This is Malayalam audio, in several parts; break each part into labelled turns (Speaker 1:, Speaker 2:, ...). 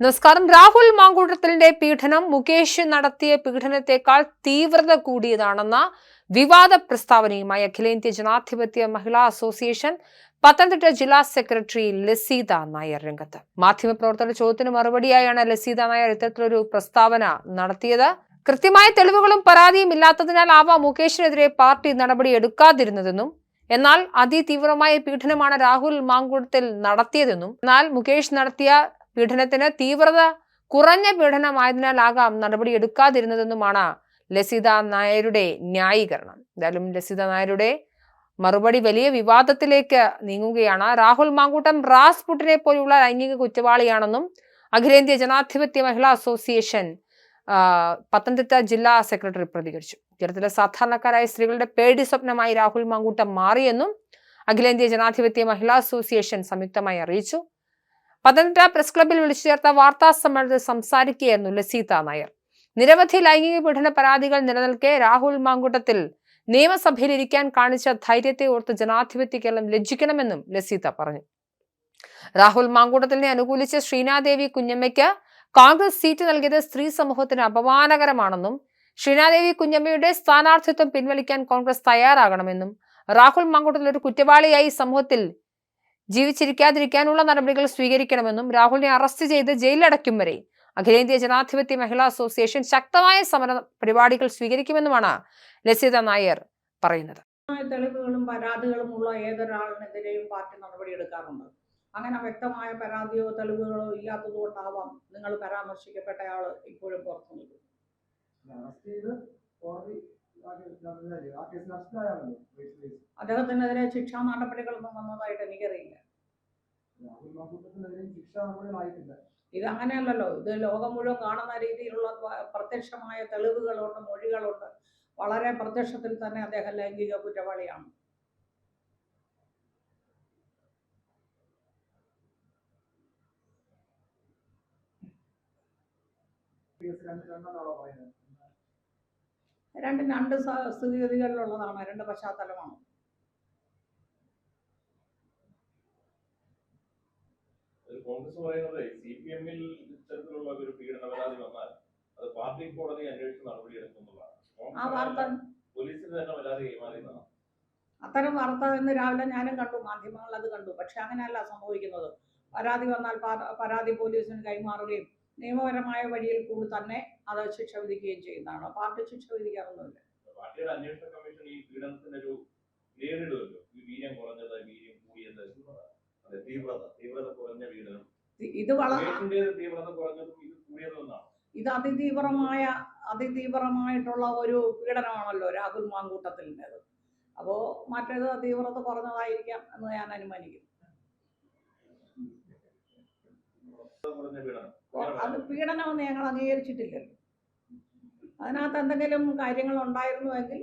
Speaker 1: നമസ്കാരം. രാഹുൽ മാങ്കൂട്ടത്തിന്റെ പീഡനം മുകേഷ് നടത്തിയ പീഡനത്തെക്കാൾ തീവ്രത കൂടിയതാണെന്ന വിവാദ പ്രസ്താവനയുമായി അഖിലേന്ത്യാ ജനാധിപത്യ മഹിളാ അസോസിയേഷൻ പത്തനംതിട്ട ജില്ലാ സെക്രട്ടറി ലസീത നായർ രംഗത്ത്. മാധ്യമപ്രവർത്തകരുടെ ചോദ്യത്തിന് മറുപടിയായാണ് ലസീത നായർ ഇത്തരത്തിലൊരു പ്രസ്താവന നടത്തിയത്. കൃത്യമായ തെളിവുകളും പരാതിയും ഇല്ലാത്തതിനാലാവാം മുകേഷിനെതിരെ പാർട്ടി നടപടി എടുക്കാതിരുന്നതെന്നും, എന്നാൽ അതിതീവ്രമായ പീഡനമാണ് രാഹുൽ മാങ്കൂട്ടത്തിൽ നടത്തിയതെന്നും, എന്നാൽ മുകേഷ് നടത്തിയ പീഡനത്തിന് തീവ്രത കുറഞ്ഞ പീഡനമായതിനാലാകാം നടപടി എടുക്കാതിരുന്നതെന്നുമാണ് ലസീത നായരുടെ ന്യായീകരണം. എന്തായാലും ലസീത നായരുടെ മറുപടി വലിയ വിവാദത്തിലേക്ക് നീങ്ങുകയാണ്. രാഹുൽ മാങ്കൂട്ടം റാസ്പുട്ടിനെ പോലുള്ള ലൈംഗിക കുറ്റവാളിയാണെന്നും അഖിലേന്ത്യാ ജനാധിപത്യ മഹിളാ അസോസിയേഷൻ പത്തനംതിട്ട ജില്ലാ സെക്രട്ടറി പ്രതികരിച്ചു. കേരളത്തിലെ സാധാരണക്കാരായ സ്ത്രീകളുടെ പേടി സ്വപ്നമായി രാഹുൽ മാങ്കൂട്ടം മാറിയെന്നും അഖിലേന്ത്യാ ജനാധിപത്യ മഹിളാ അസോസിയേഷൻ സംയുക്തമായി അറിയിച്ചു. പത്തനംതിട്ട പ്രസ് ക്ലബ്ബിൽ വിളിച്ചു ചേർത്ത വാർത്താ സമ്മേളനത്തിൽ സംസാരിക്കുകയായിരുന്നു ലസീത നായർ. നിരവധി ലൈംഗിക പീഡന പരാതികൾ നിലനിൽക്കെ രാഹുൽ മാങ്കൂട്ടത്തിൽ നിയമസഭയിൽ ഇരിക്കാൻ കാണിച്ച ധൈര്യത്തെ ഓർത്ത് ജനാധിപത്യ കേരളം ലജ്ജിക്കണമെന്നും ലസീത പറഞ്ഞു. രാഹുൽ മാങ്കൂട്ടത്തിനെ അനുകൂലിച്ച് ശ്രീനാദേവി കുഞ്ഞമ്മയ്ക്ക് കോൺഗ്രസ് സീറ്റ് നൽകിയത് സ്ത്രീ സമൂഹത്തിന് അപമാനകരമാണെന്നും, ശ്രീനാദേവി കുഞ്ഞമ്മയുടെ സ്ഥാനാർത്ഥിത്വം പിൻവലിക്കാൻ കോൺഗ്രസ് തയ്യാറാകണമെന്നും, രാഹുൽ മാങ്കൂട്ടത്തിൽ ഒരു കുറ്റവാളിയായി സമൂഹത്തിൽ ജീവിച്ചിരിക്കാതിരിക്കാനുള്ള നടപടികൾ സ്വീകരിക്കണമെന്നും, രാഹുലിനെ അറസ്റ്റ് ചെയ്ത് ജയിലിലടയ്ക്കും വരെ അഖിലേന്ത്യാ ജനാധിപത്യ മഹിളാ അസോസിയേഷൻ ശക്തമായ സമര പരിപാടികൾ സ്വീകരിക്കുമെന്നുമാണ് ലസീത നായർ പറയുന്നത്.
Speaker 2: തെളിവുകളും പരാതികളും ഉള്ള ഏതൊരാളിനെതിരെയും പാർട്ടി നടപടിയെടുക്കാറുണ്ട്. അങ്ങനെ വ്യക്തമായ പരാതിയോ തെളിവുകളോ ഇല്ലാത്തതുകൊണ്ടാവാം നിങ്ങൾ പരാമർശിക്കപ്പെട്ടയാൾ ഇപ്പോഴും പുറത്തു നിൽക്കും. അദ്ദേഹത്തിനെതിരെ ശിക്ഷാ നടപടികളൊന്നും വന്നതായിട്ട് എനിക്കറിയില്ല. ഇത് അങ്ങനെയല്ലല്ലോ. ഇത് ലോകം മുഴുവൻ കാണുന്ന രീതിയിലുള്ള പ്രത്യക്ഷമായ തെളിവുകളുണ്ട്, മൊഴികളുണ്ട്. വളരെ പ്രത്യക്ഷത്തിൽ തന്നെ അദ്ദേഹം ലൈംഗിക കുറ്റവാളിയാണ്. രണ്ട് സ്ഥിതിഗതികളിലുള്ളതാണ്, രണ്ട് പശ്ചാത്തലമാണ്.
Speaker 3: കോൺഗ്രസ് പറയുന്നത് CPM-ൽ ഇത്തരത്തിലുള്ള ഒരു പീഡന പരാതി വന്നാൽ അത് പാർട്ടി കോടതി അന്വേഷിച്ച് നടപടിയെടുക്കുന്നതാണ്.
Speaker 2: ആ വാർത്ത
Speaker 3: പോലീസിന് തന്നെ പരാതി കൈമാറിയതാണ്.
Speaker 2: അത്തരം വാർത്ത ഇന്ന് രാവിലെ ഞാനും കണ്ടു, മാധ്യമങ്ങൾ അത് കണ്ടു. പക്ഷെ അങ്ങനെയല്ല സംഭവിക്കുന്നത്. പരാതി വന്നാൽ പരാതി പോലീസിന് കൈമാറുകയും നിയമപരമായ വഴിയിൽ കൂടി തന്നെ അത് ശിക്ഷ വിധിക്കുകയും ചെയ്യുന്നതാണ്. പാർട്ടി ശിക്ഷ വിധിക്കാറൊന്നുമില്ല.
Speaker 3: പാർട്ടിയുടെ അന്വേഷണ കമ്മീഷൻ ഈ പീഡനത്തിനൊരു നേരിടുമല്ലോ. ഈ വീര്യം കുറഞ്ഞത്, വീര്യം കൂടിയത്, തീവ്രത കുറഞ്ഞ പീഡനം.
Speaker 2: ഇത് അതിതീവ്രമായിട്ടുള്ള ഒരു പീഡനമാണല്ലോ രാഹുൽ മാങ്കൂട്ടത്തിൻ്റെത്. അപ്പോ മറ്റേത് തീവ്രത കുറഞ്ഞതായിരിക്കാം എന്ന് ഞാൻ അനുമാനിക്കുന്നു. അത് പീഡനമെന്ന് ഞങ്ങൾ അംഗീകരിച്ചിട്ടില്ലല്ലോ. അതിനകത്ത് എന്തെങ്കിലും കാര്യങ്ങൾ ഉണ്ടായിരുന്നുവെങ്കിൽ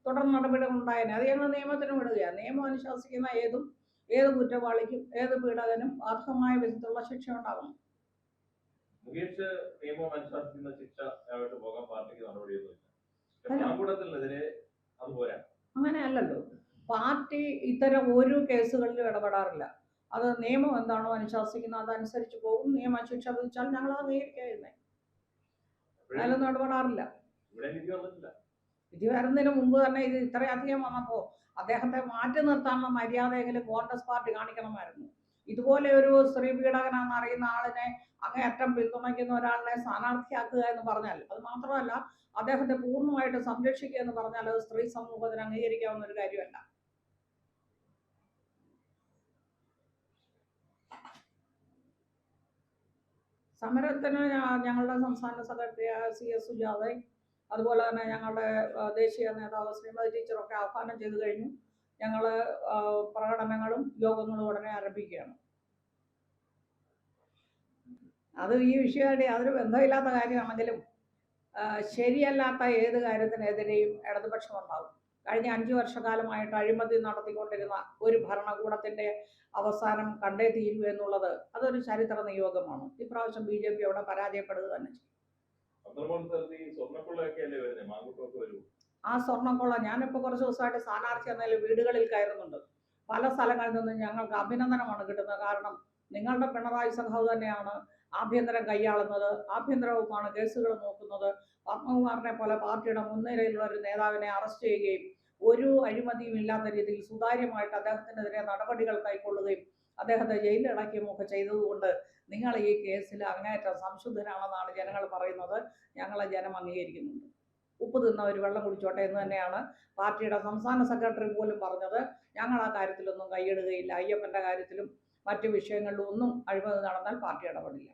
Speaker 2: തുടർ നടപടികൾ ഉണ്ടായേനെ. അത് ഞങ്ങൾ നിയമത്തിന് വിടുകയാണ്. നിയമം അനുശാസിക്കുന്ന ഏത് കുറ്റവാളിക്കും ഏത് പീഡകനും അർഹമായ വിധത്തിലുള്ള ശിക്ഷ ഉണ്ടാകണം.
Speaker 3: മുകേഷ് നിയമം അനുശാസിക്കുന്ന ശിക്ഷ പോകാൻ പാർട്ടിക്ക് നടപടിയൊന്നുമില്ല.
Speaker 2: അങ്ങനെയല്ലല്ലോ. പാർട്ടി ഇത്തരം ഒരു കേസുകളിലും ഇടപെടാറില്ല. അത് നിയമം എന്താണോ അനുശാസിക്കുന്നത് അതനുസരിച്ച് പോകും. നിയമ ശിക്ഷ വിധിച്ചാൽ ഞങ്ങൾ അത് അംഗീകരിക്കുന്നേ. അതിലൊന്നും ഇടപെടാറില്ല. വിധി വരുന്നതിന് മുമ്പ് തന്നെ ഇത് ഇത്രയധികം വന്നപ്പോൾ അദ്ദേഹത്തെ മാറ്റി നിർത്താനുള്ള മര്യാദയെങ്കിലും കോൺഗ്രസ് പാർട്ടി കാണിക്കണമായിരുന്നു. ഇതുപോലെ ഒരു സ്ത്രീ പീഡകനാണെന്ന് അറിയുന്ന ആളിനെ അങ്ങേയറ്റം പിന്തുണയ്ക്കുന്ന ഒരാളിനെ സ്ഥാനാർത്ഥിയാക്കുക എന്ന് പറഞ്ഞാൽ, അത് മാത്രമല്ല അദ്ദേഹത്തെ പൂർണ്ണമായിട്ട് സംരക്ഷിക്കുക എന്ന് പറഞ്ഞാൽ അത് സ്ത്രീ സമൂഹത്തിന് അംഗീകരിക്കാവുന്ന ഒരു കാര്യമല്ല. സമരത്തിന് ഞങ്ങളുടെ സംസ്ഥാന സെക്രട്ടറി CS സുജാത, അതുപോലെ തന്നെ ഞങ്ങളുടെ ദേശീയ നേതാവ് ശ്രീമതി ടീച്ചറൊക്കെ ആഹ്വാനം ചെയ്തു കഴിഞ്ഞു. ഞങ്ങൾ പ്രകടനങ്ങളും യോഗങ്ങളും ഉടനെ ആരംഭിക്കുകയാണ്. അത് ഈ വിഷയമായിട്ട് യാതൊരു ബന്ധമില്ലാത്ത കാര്യമാണെങ്കിലും ശരിയല്ലാത്ത ഏത് കാര്യത്തിനെതിരെയും ഇടതുപക്ഷം ഉണ്ടാകും. കഴിഞ്ഞ 5 വർഷക്കാലമായിട്ട് അഴിമതി നടത്തിക്കൊണ്ടിരുന്ന ഒരു ഭരണകൂടത്തിൻ്റെ അവസാനം കണ്ടേ തീരൂ എന്നുള്ളത് അതൊരു ചരിത്ര നിയോഗമാണ്. ഇപ്രാവശ്യം BJP അവിടെ പരാജയപ്പെടുക തന്നെ ചെയ്യും. ആ സ്വർണ്ണക്കൊള്ള ഞാനിപ്പോൾ കുറച്ച് ദിവസമായിട്ട് സ്ഥാനാർത്ഥി എന്നതിൽ വീടുകളിൽ കയറുന്നുണ്ട്. പല സ്ഥലങ്ങളിൽ നിന്നും ഞങ്ങൾക്ക് അഭിനന്ദനമാണ് കിട്ടുന്നത്. കാരണം നിങ്ങളുടെ പിണറായി സഖാവ് തന്നെയാണ് ആഭ്യന്തരം കൈയാളുന്നത്, ആഭ്യന്തര വകുപ്പാണ് കേസുകൾ നോക്കുന്നത്. പത്മകുമാറിനെ പോലെ പാർട്ടിയുടെ മുൻനിരയിലുള്ള ഒരു നേതാവിനെ അറസ്റ്റ് ചെയ്യുകയും ഒരു അഴിമതിയും ഇല്ലാത്ത രീതിയിൽ സുതാര്യമായിട്ട് അദ്ദേഹത്തിനെതിരെ നടപടികൾ കൈക്കൊള്ളുകയും അദ്ദേഹത്തെ ജയിലിൽ അടയ്ക്കുകയും ഒക്കെ ചെയ്തതുകൊണ്ട് നിങ്ങൾ ഈ കേസിൽ അങ്ങേയറ്റം സംശുദ്ധനാണെന്നാണ് ജനങ്ങൾ പറയുന്നത്. ഞങ്ങളെ ജനം അംഗീകരിക്കുന്നുണ്ട്. ഉപ്പ് തിന്നവർ വെള്ളം കുടിച്ചോട്ടെ എന്ന് തന്നെയാണ് പാർട്ടിയുടെ സംസ്ഥാന സെക്രട്ടറി പോലും പറഞ്ഞത്. ഞങ്ങൾ ആ കാര്യത്തിലൊന്നും കൈയിടുകയില്ല. അയ്യപ്പൻ്റെ കാര്യത്തിലും മറ്റു വിഷയങ്ങളിലും ഒന്നും അഴിമതി നടന്നാൽ പാർട്ടി ഇടപെടില്ല.